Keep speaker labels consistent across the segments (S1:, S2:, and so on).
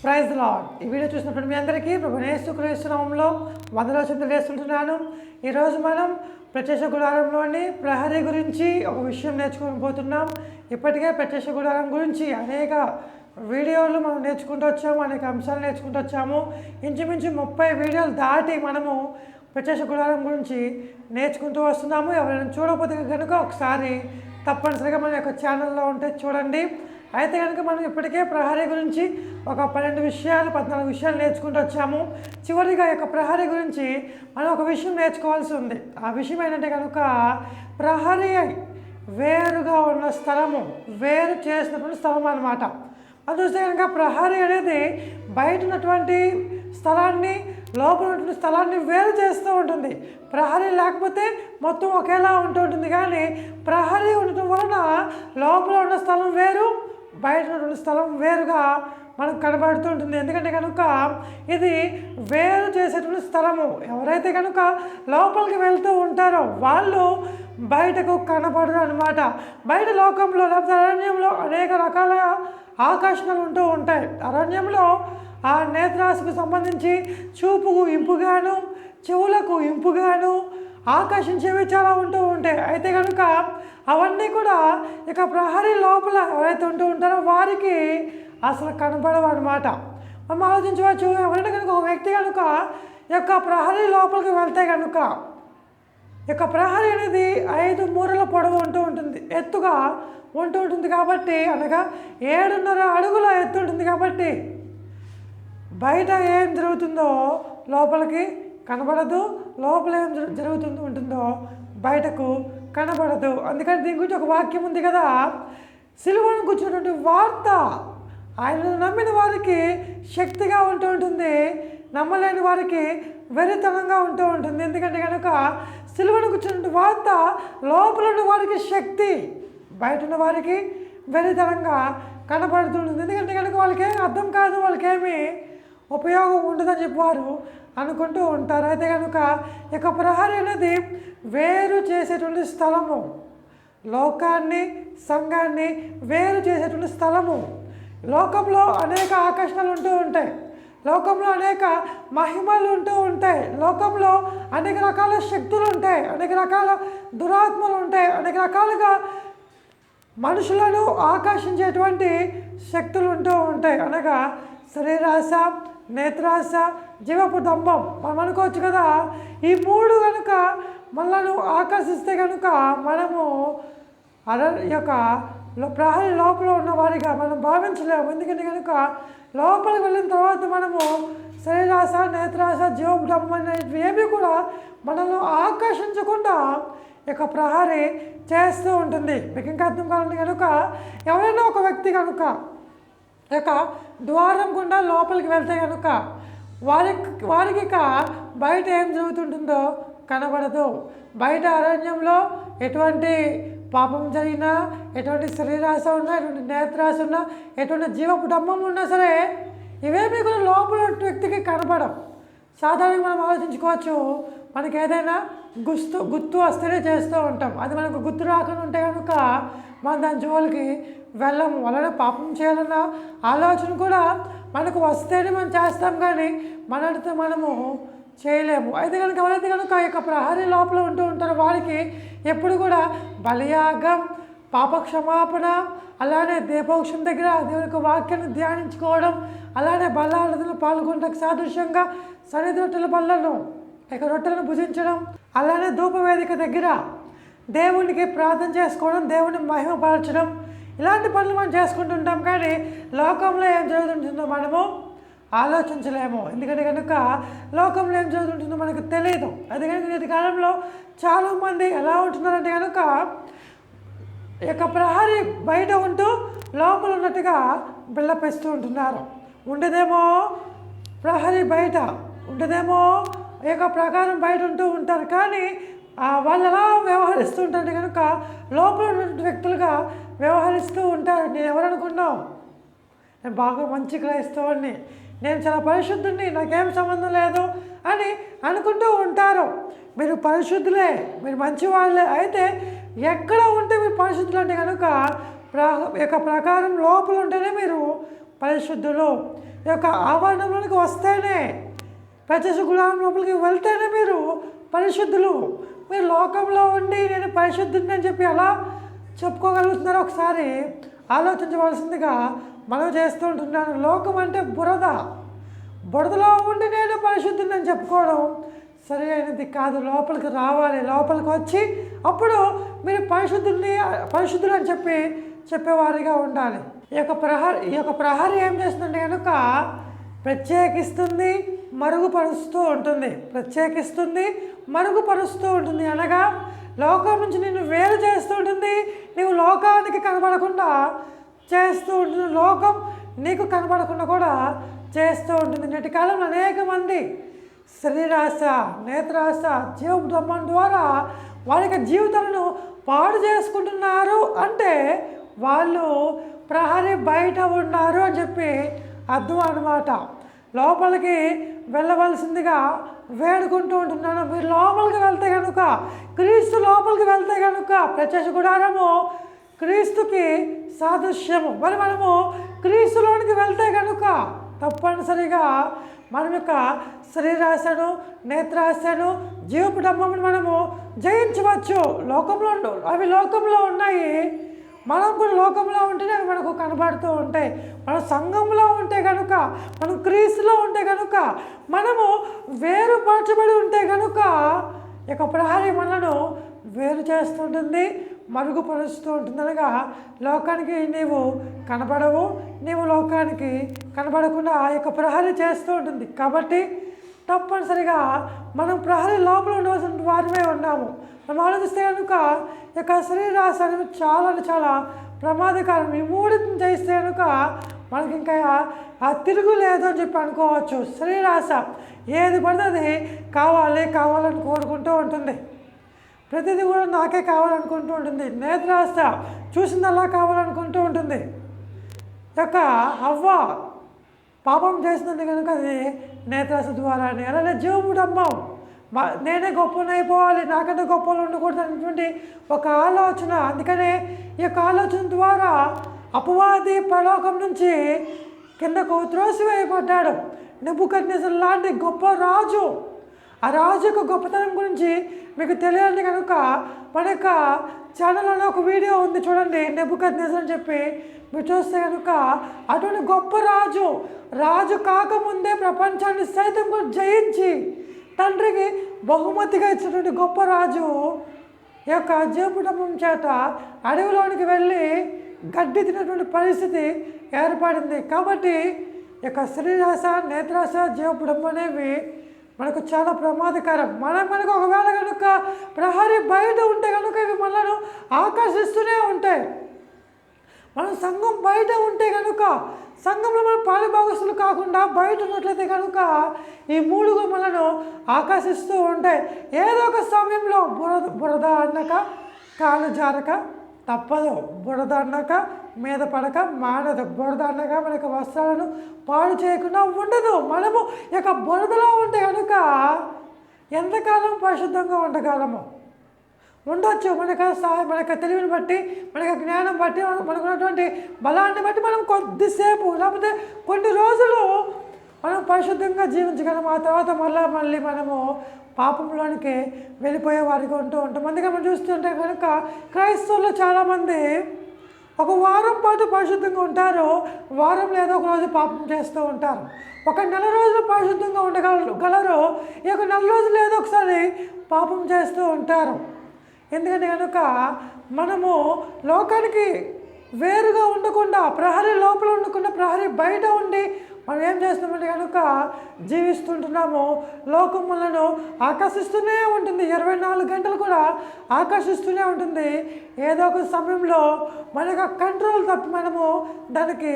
S1: Praise lord. ఈ video చూసినప్పుడు మీ అందరికీ ప్రభు యేసుక్రీస్తు నామములో వందనాలు తెలియజేస్తున్నాను. ఈరోజు మనం ప్రత్యక్ష గుడారంలోని ప్రహరీ గురించి ఒక విషయం నేర్చుకోబోతున్నాం. ఇప్పటికే ప్రత్యక్ష గుడారం గురించి అనేక వీడియోలు మనం నేర్చుకుంటూ వచ్చాము, అనేక అంశాలు నేర్చుకుంటూ వచ్చాము. ఇంచుమించు 30 వీడియోలు దాటి మనము ప్రత్యక్ష గుడారం గురించి నేర్చుకుంటూ వస్తున్నాము. ఎవరైనా చూడకపోతే కనుక ఒకసారి తప్పనిసరిగా మన యొక్క ఛానల్లో ఉంటే చూడండి. అయితే కనుక మనం ఇప్పటికే ప్రహరీ గురించి ఒక 14 విషయాలు నేర్చుకుంటూ వచ్చాము. చివరిగా యొక్క ప్రహరీ గురించి మనం ఒక విషయం నేర్చుకోవాల్సి ఉంది. ఆ విషయం ఏంటంటే కనుక ప్రహరీ వేరుగా ఉన్న స్థలము, వేరు చేసినటువంటి స్థలం అన్నమాట. అది చూస్తే కనుక ప్రహరీ అనేది బయట ఉన్నటువంటి స్థలాన్ని, లోపల ఉన్నటువంటి స్థలాన్ని వేరు చేస్తూ ఉంటుంది. ప్రహరీ లేకపోతే మొత్తం ఒకేలా ఉంటూ ఉంటుంది. కానీ ప్రహరీ ఉండటం వలన లోపల ఉన్న స్థలం వేరు, బయట ఉన్నటువంటి స్థలం వేరుగా మనకు కనబడుతూ ఉంటుంది. ఎందుకంటే కనుక ఇది వేరు చేసేటువంటి స్థలము. ఎవరైతే కనుక లోపలికి వెళ్తూ ఉంటారో వాళ్ళు బయటకు కనబడరు అనమాట. బయట లోకంలో లేకపోతే అరణ్యంలో అనేక రకాల ఆకర్షణలు ఉంటూ ఉంటాయి. అరణ్యంలో ఆ నేత్రాశకు సంబంధించి చూపుకు ఇంపుగాను, చెవులకు ఇంపుగాను ఆకర్షించేవి చాలా ఉంటూ ఉంటాయి. అయితే కనుక అవన్నీ కూడా ఇక ప్రహరీ లోపల ఎవరైతే ఉంటూ ఉంటారో వారికి అసలు కనబడవు అనమాట. మనం ఆలోచించవచ్చు. ఎవరైనా కనుక ఒక వ్యక్తి కనుక యొక్క ప్రహరీ లోపలికి వెళ్తే కనుక యొక్క ప్రహరీ అనేది 5 మూరల పొడవు ఉంటూ ఉంటుంది, ఎత్తుగా ఉంటూ ఉంటుంది. కాబట్టి అనగా 7.5 అడుగుల ఎత్తు ఉంటుంది. కాబట్టి బయట ఏం జరుగుతుందో లోపలికి కనబడదు, లోపల ఏం ఉంటుందో బయటకు కనబడదు. అందుకని దీని గురించి ఒక వాక్యం ఉంది కదా, సిలువను కూర్చున్నటువంటి వార్త ఆయనను నమ్మిన వారికి శక్తిగా ఉంటూ ఉంటుంది, నమ్మలేని వారికి వెరితనంగా ఉంటూ ఉంటుంది. ఎందుకంటే కనుక సిలువను కూర్చున్నటువంటి వార్త లోపల ఉన్న వారికి శక్తి, బయట ఉన్న వారికి వెరితనంగా కనబడుతుంటుంది. ఎందుకంటే కనుక వాళ్ళకేం అర్థం కాదు, వాళ్ళకేమీ ఉపయోగం ఉండదని చెప్పారు అనుకుంటూ ఉంటారు. అయితే కనుక ఇక ప్రహరీ అనేది వేరు చేసేటువంటి స్థలము, లోకాన్ని సంఘాన్ని వేరు చేసేటువంటి స్థలము. లోకంలో అనేక ఆకర్షణలు ఉంటూ ఉంటాయి, లోకంలో అనేక మహిమలు ఉంటూ ఉంటాయి, లోకంలో అనేక రకాల శక్తులు ఉంటాయి, అనేక రకాల దురాత్మలు ఉంటాయి, అనేక రకాలుగా మనుషులను ఆకర్షించేటువంటి శక్తులు ఉంటూ ఉంటాయి. అనగా శరీరాశ, నేత్రాశ, జీవపు దంభం. మనం అనుకోవచ్చు కదా, ఈ 3 కనుక మనల్ని ఆకర్షిస్తే కనుక మనము యొక్క ప్రహరీ లోపల ఉన్న వారిగా మనం భావించలేము. ఎందుకంటే కనుక లోపలికి వెళ్ళిన తర్వాత మనము శరీరాశ, నేత్రాశ, జీవపు దంభం అనేవి ఏవి కూడా మనల్ని ఆకర్షించకుండా ఇక ప్రహరీ చేస్తూ ఉంటుంది. మీకు ఇంకా అర్థం కావాలంటే కనుక ఎవరైనా ఒక వ్యక్తి కనుక ఇక ద్వారం గుండా లోపలికి వెళ్తే కనుక వారికి ఇక బయట ఏం జరుగుతుంటుందో కనబడదు. బయట అరణ్యంలో ఎటువంటి పాపం జరిగినా, ఎటువంటి శరీరాశ ఉన్నా, ఎటువంటి నేత్రాశ ఉన్నా, ఎటువంటి జీవపు డంబం ఉన్నా సరే ఇవేమీ కూడా లోపల వ్యక్తికి కనబడం. సాధారణంగా మనం ఆలోచించుకోవచ్చు, మనకి ఏదైనా గుర్తు వస్తేనే చేస్తూ ఉంటాం. అది మనకు గుర్తు రాకుండా ఉంటే కనుక మనం దాని జోలికి వెళ్ళము. అలానే పాపం చేయాలన్న ఆలోచన కూడా మనకు వస్తేనే మనం చేస్తాం, కానీ మనతో మనము చేయలేము. అయితే కనుక ఎవరైతే కనుక ఈ యొక్క ప్రహరీ లోపల ఉంటూ ఉంటారో వారికి ఎప్పుడు కూడా బలియాగం, పాపక్షమాపణ, అలానే దీపోక్షం దగ్గర దేవుని యొక్క వాక్యాన్ని ధ్యానించుకోవడం, అలానే బల్లారాధనలో పాల్గొనడానికి సాదృశ్యంగా సన్నిధి రొట్టెల బల్లను ఇక రొట్టెలను భుజించడం, అలానే ధూపవేదిక దగ్గర దేవునికి ప్రార్థన చేసుకోవడం, దేవుని మహిమపరచడం, ఇలాంటి పనులు మనం చేసుకుంటుంటాం. కానీ లోకంలో ఏం జరుగుతుంటుందో మనము ఆలోచించలేము. ఎందుకంటే కనుక లోకంలో ఏం జరుగుతుంటుందో మనకు తెలియదు. అది కనుక నేటి కాలంలో చాలామంది ఎలా ఉంటున్నారంటే కనుక ఇక ప్రహరీ బయట ఉంటూ లోపల ఉన్నట్టుగా బిళ్ళపెస్తూ ఉంటున్నారు. ఉండేదేమో ప్రహరీ బయట, ఉండేదేమో ఈ యొక్క ప్రకారం బయట ఉంటూ ఉంటారు. కానీ వాళ్ళు ఎలా వ్యవహరిస్తూ ఉంటారంటే కనుక లోపల ఉన్న వ్యక్తులుగా వ్యవహరిస్తూ ఉంటారు. నేను ఎవరనుకున్నావు, నేను బాగా మంచి క్రైస్తవుని, నేను చాలా పరిశుద్ధుని, నాకేం సంబంధం లేదు అని అనుకుంటూ ఉంటారు. మీరు పరిశుద్ధులే, మీరు మంచివాళ్ళే. అయితే ఎక్కడ ఉంటే మీరు పరిశుద్ధులు అంటే కనుక యొక్క ప్రకారం లోపల ఉంటేనే మీరు పరిశుద్ధులు. ఈ యొక్క ఆవరణంలోనికి వస్తేనే, ప్రత్యక్ష గుడారం లోపలికి వెళ్తేనే మీరు పరిశుద్ధులు. మీరు లోకంలో ఉండి నేను పరిశుద్ధుడిని అని చెప్పి ఎలా చెప్పుకోగలుగుతున్నారో ఒకసారి ఆలోచించవలసిందిగా మనం చేస్తూ ఉంటున్నాను. లోకం అంటే బురదలో ఉండి నేను పరిశుద్ధుడిని అని చెప్పుకోవడం సరి అయినది కాదు. లోపలికి రావాలి, లోపలికి వచ్చి అప్పుడు మీరు పరిశుద్ధులు అని చెప్పేవారిగా ఉండాలి. ఈ యొక్క ప్రహరీ ఏం చేస్తుందంటే కనుక ప్రత్యేకిస్తుంది, మరుగుపరుస్తూ ఉంటుంది. అనగా లోకం నుంచి నిన్ను వేరు చేస్తూ ఉంటుంది. నీవు లోకానికి కనబడకుండా చేస్తూ ఉంటుంది, లోకం నీకు కనబడకుండా కూడా చేస్తూ ఉంటుంది. నేటి కాలంలో అనేక మంది శరీరాశ, నేత్రాశ, జీవబ్రహ్మం ద్వారా వారి యొక్క జీవితాలను పాడు చేసుకుంటున్నారు. అంటే వాళ్ళు ప్రహరీ బయట ఉన్నారు అని చెప్పి అర్థం అన్నమాట. లోపలికి వెళ్ళవలసిందిగా వేడుకుంటూ ఉంటున్నాను. మీరు లోపలికి వెళ్తే కనుక, క్రీస్తు లోపలికి వెళ్తే కనుక, ప్రత్యక్ష గుడారము క్రీస్తుకి సాదృశ్యము. మరి మనము క్రీస్తులోనికి వెళ్తే కనుక తప్పనిసరిగా మనం యొక్క శరీరాశను, నేత్రాశను, జీవపు డమ్మమును మనము జయించవచ్చు. అవి లోకంలో ఉన్నాయి. మనం కూడా లోకంలో ఉంటేనే అవి మనకు కనబడుతూ ఉంటాయి. మనం సంఘంలో ఉంటే కనుక, మనం క్రీస్తులో ఉంటే కనుక, మనము వేరుపరచబడి ఉంటే కనుక ఇక ప్రహరీ మనను వేరు చేస్తుంటుంది, మరుగుపరుస్తూ ఉంటుంది. అనగా లోకానికి నీవు కనబడవు, నీవు లోకానికి కనబడకుండా ఆ యొక్క ప్రహరీ చేస్తూ ఉంటుంది. కాబట్టి తప్పనిసరిగా మనం ప్రహరీ లోపల ఉండవలసిన వారమే ఉన్నాము. మనం ఆలోచిస్తే కనుక యొక్క శరీరాశ అనేది చాలా ప్రమాదకరం. ఈ మూడింటిని చేస్తే కనుక మనకి ఇంకా ఆ తిరుగు లేదు అని చెప్పి అనుకోవచ్చు. శరీరాశ ఏది పడితే అది కావాలని కోరుకుంటూ ఉంటుంది. ప్రతిదీ కూడా నాకే కావాలనుకుంటూ ఉంటుంది. నేత్రాశ చూసిందల్లా కావాలనుకుంటూ ఉంటుంది. యొక్క అవ్వ పాపం చేసినందుకు కనుక అది నేత్రాశ ద్వారానే. అలానే జీవముడమ్మం నేనే గొప్పనైపోవాలి, నాకంటే గొప్పలు ఉండకూడదు అనేటువంటి ఒక ఆలోచన. అందుకనే ఈ యొక్క ఆలోచన ద్వారా అపవాది పరలోకం నుంచి కిందకు త్రోసివేయబడ్డాడు. నెబుకద్నెజర్ లాంటి గొప్ప రాజు, ఆ రాజు యొక్క గొప్పతనం గురించి మీకు తెలియాలి కనుక మన యొక్క ఛానల్లో ఒక వీడియో ఉంది చూడండి, నెబుకద్నెజర్ అని చెప్పి. మీరు చూస్తే కనుక అటువంటి గొప్ప రాజు కాకముందే ప్రపంచాన్ని సైతం కూడా జయించి తండ్రికి బహుమతిగా ఇచ్చినటువంటి గొప్ప రాజు ఈ యొక్క జీవపుటం చేత అడవిలోనికి వెళ్ళి గడ్డి తినటువంటి పరిస్థితి ఏర్పడింది. కాబట్టి ఈ యొక్క శరీరాశ, నేత్రాశ, జీవపుటం అనేవి మనకు చాలా ప్రమాదకరం. మనకు ఒకవేళ కనుక ప్రహరీ బయట ఉంటే కనుక ఇవి మనను ఆకర్షిస్తూనే ఉంటాయి. మనం సంఘం బయట ఉంటే కనుక, సంఘంలో మనం పాలుభాగస్తులు కాకుండా బయట ఉన్నట్లయితే కనుక ఈ మూడు మనను ఆకర్షిస్తూ ఉంటాయి. ఏదో ఒక సమయంలో బురద అన్నాక కాలు జారక తప్పదు, బురద అన్నాక మీద పడక మానదు, బురద అన్నాక మన యొక్క వస్త్రాలను పాడు చేయకుండా ఉండదు. మనము ఇక బురదలో ఉంటే కనుక ఎంతకాలం పరిశుద్ధంగా ఉండొచ్చు. మన యొక్క తెలివిని బట్టి, మన యొక్క జ్ఞానం బట్టి, మనకున్నటువంటి బలాన్ని బట్టి మనం కొద్దిసేపు లేకపోతే కొన్ని రోజులు మనం పరిశుద్ధంగా జీవించగలం. ఆ తర్వాత మళ్ళీ మనము పాపంలోనికి వెళ్ళిపోయే వారికి ఉంటూ ఉంటాం. అందుకే మనం చూస్తుంటే కనుక క్రైస్తవుల్లో చాలామంది ఒక వారం పాటు పరిశుద్ధంగా ఉంటారు, వారంలో ఏదో ఒక రోజు పాపం చేస్తూ ఉంటారు. ఒక నెల రోజులు పరిశుద్ధంగా ఉండగలరు, ఈ యొక్క నెల రోజులు ఏదో ఒకసారి పాపం చేస్తూ ఉంటారు. ఎందుకంటే కనుక మనము లోకానికి వేరుగా ఉండకుండా, ప్రహరీ లోపల ఉండకుండా ప్రహరీ బయట ఉండి మనం ఏం చేస్తున్నామంటే కనుక జీవిస్తుంటున్నాము. లోకం మనను ఆకర్షిస్తూనే ఉంటుంది, 24 గంటలు కూడా ఆకర్షిస్తూనే ఉంటుంది. ఏదో ఒక సమయంలో మన యొక్క కంట్రోల్ తప్పి మనము దానికి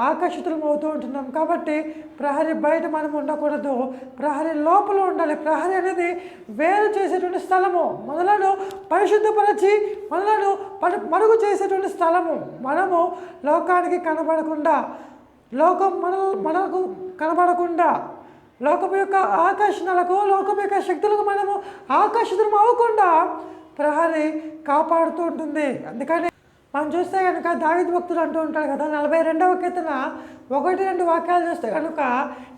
S1: ఆకర్షితులం అవుతూ ఉంటున్నాం. కాబట్టి ప్రహరీ బయట మనం ఉండకూడదు, ప్రహరీ లోపల ఉండాలి. ప్రహరీ అనేది వేరు చేసేటువంటి స్థలము, మనలను పరిశుద్ధపరచి మనలను మరుగు చేసేటువంటి స్థలము. మనము లోకానికి కనబడకుండా, లోకం మనకు కనబడకుండా, లోకం యొక్క ఆకర్షణలకు, లోకం యొక్క శక్తులకు మనము ఆకర్షితం అవ్వకుండా ప్రహరీ కాపాడుతూ ఉంటుంది. అందుకని మనం చూస్తే కనుక దావీదు భక్తుడు అంటూ ఉంటాడు కదా 42వ కీర్తన 1-2 వాక్యాలు చూస్తే కనుక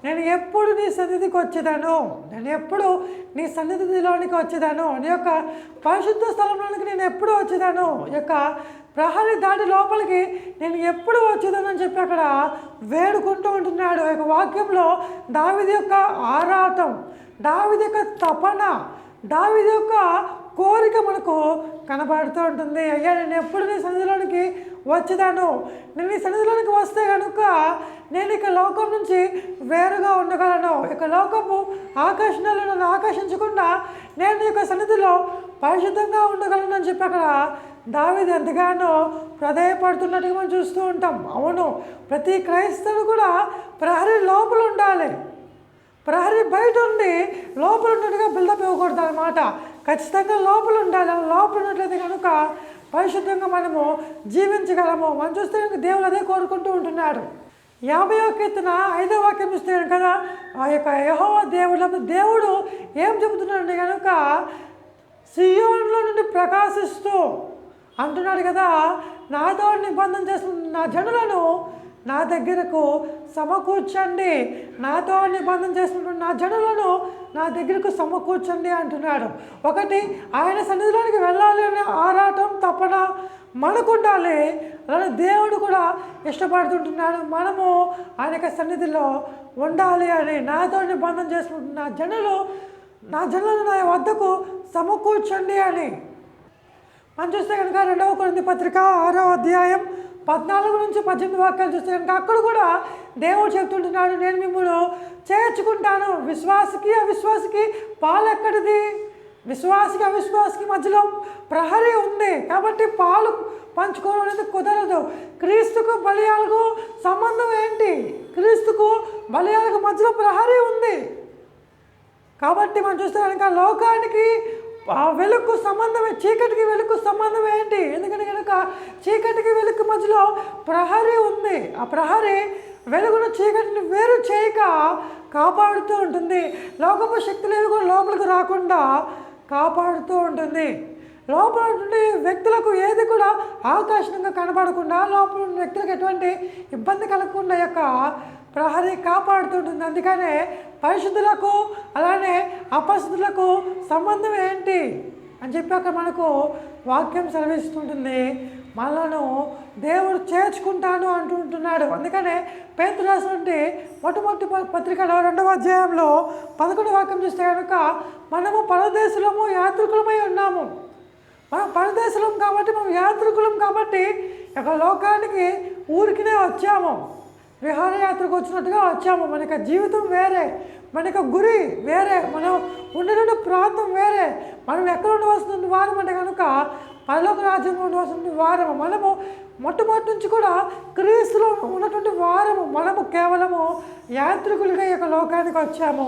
S1: నేను ఎప్పుడు నీ సన్నిధికి వచ్చేదాను, నేను ఎప్పుడు నీ సన్నిధిలోనికి వచ్చేదాను, నీ యొక్క పరిశుద్ధ స్థలంలోనికి నేను ఎప్పుడు వచ్చేదాను, ఈ యొక్క ప్రహరీ దాటి లోపలికి నేను ఎప్పుడు వచ్చేదాను అని చెప్పి అక్కడ వేడుకుంటూ ఉంటున్నాడు. ఈ యొక్క వాక్యంలో దావీదు యొక్క ఆరాటం, దావీదు యొక్క తపన, దావీదు యొక్క కోరిక మనకు కనబడుతూ ఉంటుంది. అయ్యా నేను ఎప్పుడు నీ సన్నిధిలోనికి వచ్చేదాను, నేను నీ సన్నిధిలోనికి వస్తే కనుక నేను ఇక లోకం నుంచి వేరుగా ఉండగలను, ఇక లోకము ఆకర్షణలు నన్ను ఆకర్షించకుండా నేను ఈ యొక్క సన్నిధిలో పరిశుద్ధంగా ఉండగలను అని చెప్పి అక్కడ దావీదు ఎంతగానో హృదయపడుతున్నట్టుగా మనం చూస్తూ ఉంటాం. అవును, ప్రతి క్రైస్తవుడు కూడా ప్రహరీ లోపల ఉండాలి, ప్రహరీ బయట ఉండి లోపల ఉన్నట్టుగా బిల్డప్ ఇవ్వకూడదు అన్నమాట. ఖచ్చితంగా లోపల ఉండాలి. లోపల ఉన్నట్లయితే కనుక పరిశుద్ధంగా మనము జీవించగలము. మనం చూస్తే కనుక దేవుడు అదే కోరుకుంటూ ఉంటున్నాడు. 50వ కీర్తన 5వ వాక్యం చూస్తే కదా ఆ యొక్క యెహోవా దేవుడు ఏం చెబుతున్నాడు కనుక సియోనులో నుండి ప్రకాశిస్తూ అంటున్నాడు కదా, నాతో నిబంధన చేస్తున్న నా జనులను నా దగ్గరకు సమకూర్చండి, నాతో నిబంధన చేస్తున్న నా జనులను నా దగ్గరకు సమకూర్చండి అంటున్నాడు. ఒకటి ఆయన సన్నిధిలోనికి వెళ్ళాలి అనే ఆరాటం తపన మనకు ఉండాలి. అలానే దేవుడు కూడా ఇష్టపడుతుంటున్నాడు మనము ఆయన యొక్క సన్నిధిలో ఉండాలి అని. నాతో నిబంధన చేసుకుంటున్న నా జనులను నా వద్దకు సమకూర్చండి అని. మనం చూస్తే కనుక 2వ కొరింథీ పత్రిక 6వ అధ్యాయం 14-18 వాక్యాలు చూస్తే కనుక అక్కడ కూడా దేవుడు చెప్తుంటున్నాడు, నేను మిమ్మల్ని చేర్చుకుంటాను. విశ్వాసికి అవిశ్వాసికి పాలు ఎక్కడిది? విశ్వాసికి అవిశ్వాసికి మధ్యలో ప్రహరీ ఉంది కాబట్టి పాలు పంచుకోవడం అనేది కుదరదు. క్రీస్తుకు బలియాలకు సంబంధం ఏంటి? క్రీస్తుకు బలియాలకు మధ్యలో ప్రహరీ ఉంది కాబట్టి మనం చూస్తే కనుక లోకానికి వెలుగు సంబంధమే, చీకటికి వెలుగు సంబంధం ఏంటి? ఎందుకంటే కనుక చీకటికి వెలుగు మధ్యలో ప్రహరీ ఉంది. ఆ ప్రహరీ వెలుగును చీకటిని వేరు చేయక కాపాడుతూ ఉంటుంది. లోకపు శక్తులు ఏవి కూడా లోపలికి రాకుండా కాపాడుతూ ఉంటుంది. లోపల నుండి వ్యక్తులకు ఏది కూడా ఆకర్షణంగా కనబడకుండా, లోపల ఉన్న వ్యక్తులకు ఎటువంటి ఇబ్బంది కలగకుండా యొక్క ప్రహరీ కాపాడుతుంటుంది. అందుకనే పరిశుద్ధులకు అలానే అపరిశుద్ధులకు సంబంధం ఏంటి అని చెప్పి అక్కడ మనకు వాక్యం సెలవిస్తుంటుంది. మనలను దేవుడు చేర్చుకుంటాను అంటుంటున్నాడు. అందుకనే పేతురు రాసినటువంటి మొట్టమొదటి పత్రికలో 2వ అధ్యాయంలో 11వ వాక్యం చూస్తే కనుక మనము పరదేశులము యాత్రికులమై ఉన్నాము. మనం పరదేశులం కాబట్టి, మనం యాత్రికులం కాబట్టి ఒక లోకానికి ఊరికినే వచ్చాము, విహారయాత్రకు వచ్చినట్టుగా వచ్చాము. మన యొక్క జీవితం వేరే, మన యొక్క గురి వేరే, మనం ఉండే ప్రాంతం వేరే. మనం ఎక్కడ ఉండవలసిన వారం అంటే కనుక పరలోక రాజ్యంలో ఉండవలసిన వారము. మనము మొట్టమొదటి నుంచి కూడా క్రీస్తులో ఉన్నటువంటి వారము. మనము కేవలము యాత్రికులుగా ఈ యొక్క లోకానికి వచ్చాము.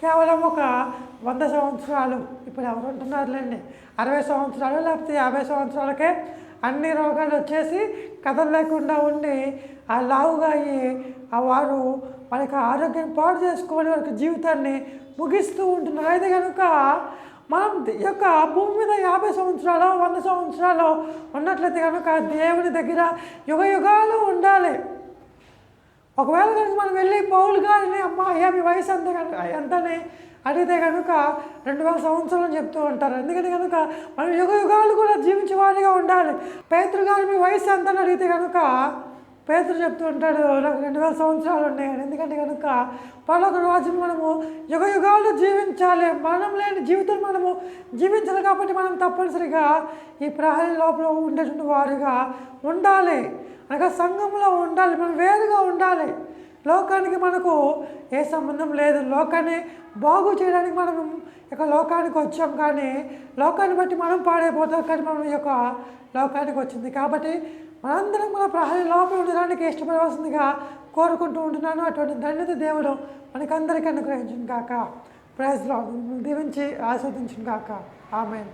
S1: కేవలం ఒక 100 సంవత్సరాలు, ఇప్పుడు ఎవరు ఉంటున్నారులేండి 60 సంవత్సరాలు లేకపోతే 50 సంవత్సరాలకే అన్ని రోగాలు వచ్చేసి కథలు లేకుండా ఉండి ఆ లావుగా అయ్యి వారు వాళ్ళకి ఆరోగ్యం పాడు చేసుకొని వాళ్ళకి జీవితాన్ని ముగిస్తూ ఉంటున్నారు. అయితే కనుక మనం ఈ యొక్క భూమి మీద 50 సంవత్సరాలు 100 సంవత్సరాలు ఉన్నట్లయితే కనుక దేవుని దగ్గర యుగ యుగాలు ఉండాలి. ఒకవేళ కనుక మనం వెళ్ళి పౌలు గారిని అమ్మ అయ్యా మీ వయసు ఎంతని అడిగితే కనుక 2000 సంవత్సరాలు చెప్తూ ఉంటారు. ఎందుకంటే కనుక మనం యుగ యుగాలు కూడా జీవించే వారిగా ఉండాలి. పేతురు గారు మీ వయసు ఎంతని అడిగితే కనుక పేతురు చెప్తూ ఉంటాడు నాకు 2000 సంవత్సరాలు ఉన్నాయని. ఎందుకంటే కనుక పరలోక రాజ్యం మనము యుగ యుగాలు జీవించాలి. మరణం లేని జీవితం మనము జీవించాలి కాబట్టి మనం తప్పనిసరిగా ఈ ప్రహరీ లోపల ఉండేటువంటి వారుగా ఉండాలి. అనగా సంఘంలో ఉండాలి, మనం వేరుగా ఉండాలి. లోకానికి మనకు ఏ సంబంధం లేదు. లోకాన్ని బాగు చేయడానికి మనం ఇక లోకానికి వచ్చాం, కానీ లోకాన్ని బట్టి మనం పాడైపోతాం. కానీ మనం ఈ యొక్క లోకానికి వచ్చింది కాబట్టి మనందరం మన ప్రహరీ లోపల ఉండడానికి ఇష్టపడవలసిందిగా కోరుకుంటూ ఉంటున్నాను. అటువంటి ధన్యత దేవుడు మనకందరికీ అనుగ్రహించును గాక. Praise Lord. దీవించి ఆస్వాదించును గాక. ఆమేన్.